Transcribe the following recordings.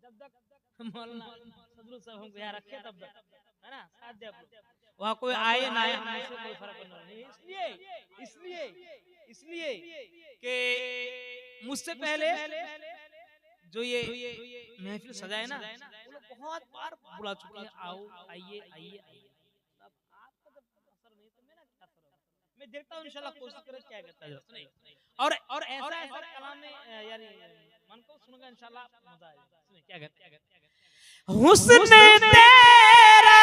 जब तक मौलाना सदरुल साहब हमको यहाँ रखे तब तक, है ना, साथ दे आप लोग। वहाँ कोई आए ना आए हमसे कोई फर्क नहीं। इसलिए कि मुझसे पहले जो ये महफिल सजाए ना, वो लोग बहुत बार बुला चुके हैं, आओ आइए आइए आइए। अब आपका जब असर नहीं तो मेरा क्या असर होगा? मैं देखता हूँ इंशाल्लाह, कोशिश करें क्या करता है। और ऐसा कलाम में यानी मन को सुनूंगा इंशाल्लाह मजा आएगा। सुनिए क्या कहते हैं। हुस्न तेरा,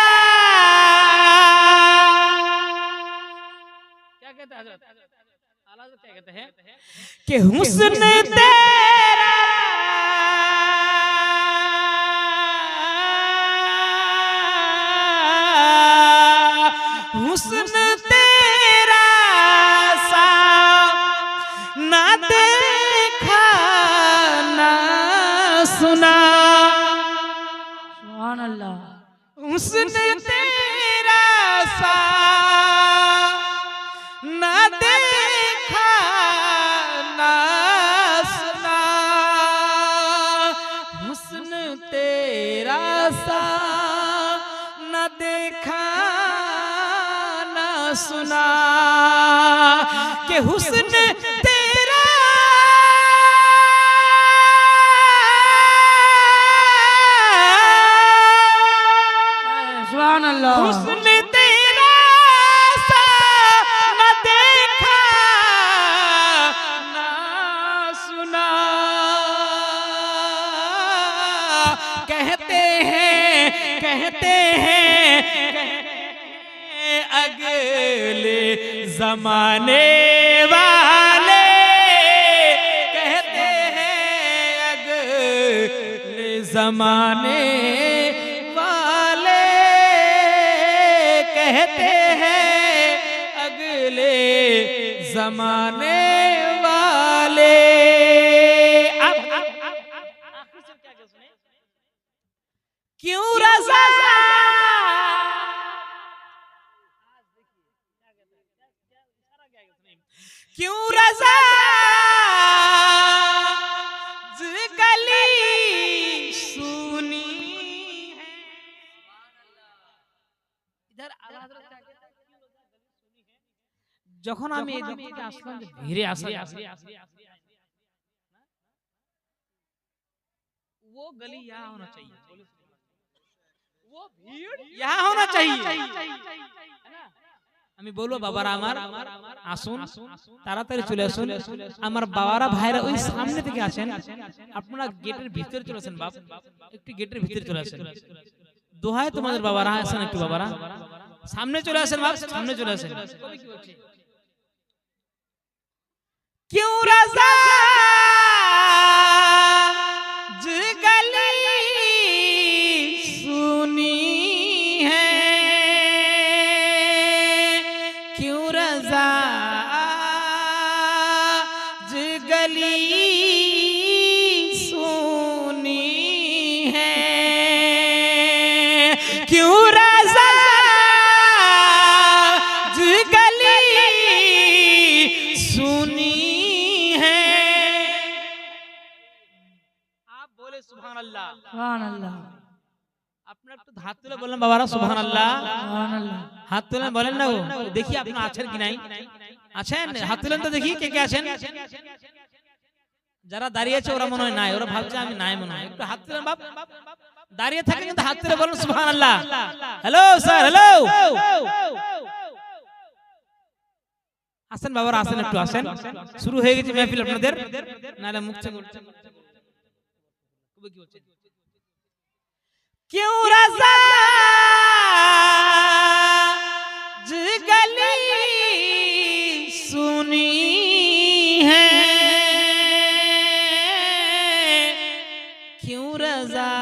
क्या कहते हैं हजरत आला हजरत, क्या कहते हैं कि हुस्न तेरा हुस्न तेरा सा ना देखा ना सुना। सुभान अल्लाह। हुस्न तेरा सा ना देखा ना सुना। हुस्न तेरा सा ना देखा ना सुना, कि हुस्न तेरा सुभान अल्लाह। हुस्न तेरा सा ना देखा ना सुना। कहते हैं अगले जमाने वाले, कहते हैं अगले जमाने वाले, कहते हैं अगले जमाने वाले। अब आखिर से क्या सुने, क्यों रज़ा क्यों रज़ा गली सुनी है। इधर आला हज़रत क्या कहते हैं, যখন আমি এই দিক থেকে আসলাম যে ভিড়ে আসা वो गली यहाँ होना चाहिए, वो भीड़ यहाँ होना चाहिए, है ना। আমি বলবো বাবারা আমার আসুন, তাড়াতাড়ি চলে আসুন। আমার বাবারা ভাইরা ওই সামনে থেকে আসেন, আপনারা গেটের ভিতরে চলে আসেন। বাপ একটু গেটের ভিতরে চলে আসেন, দোহায় তোমাদের বাবারা আসেন, একটু বাবারা সামনে চলে আসেন, বাপ সামনে চলে আসেন। क्यों रज़ा गली सुनी है, क्यों रज़ा गली सुनी है, क्यों रज़ा गली सुनी। सुभान अल्लाह, सुभान अल्लाह। আপনারা একটু হাত তুলে বলেন বাবারা সুবহান আল্লাহ, সুবহান আল্লাহ। হাত তুলে বলেন না, দেখি আপনি আছেন কি নাই। আছেন? হাত তুলেন তো দেখি কে কে আছেন। যারা দাঁড়িয়ে আছে ওরা মনে হয় নাই, ওরা ভাবছে আমি নাই মনে হয়। একটু হাত তুলেন বাপ, দাঁড়িয়ে থাকেন কিন্তু হাত তুলে বলেন সুবহান আল্লাহ। হ্যালো স্যার, হ্যালো আসেন বাবারা, আসেন একটু আসেন। শুরু হয়ে গেছে মাহফিল আপনাদের, নালে মুখ থেকে क्यों रज़ा गली सुनी है, क्यों रज़ा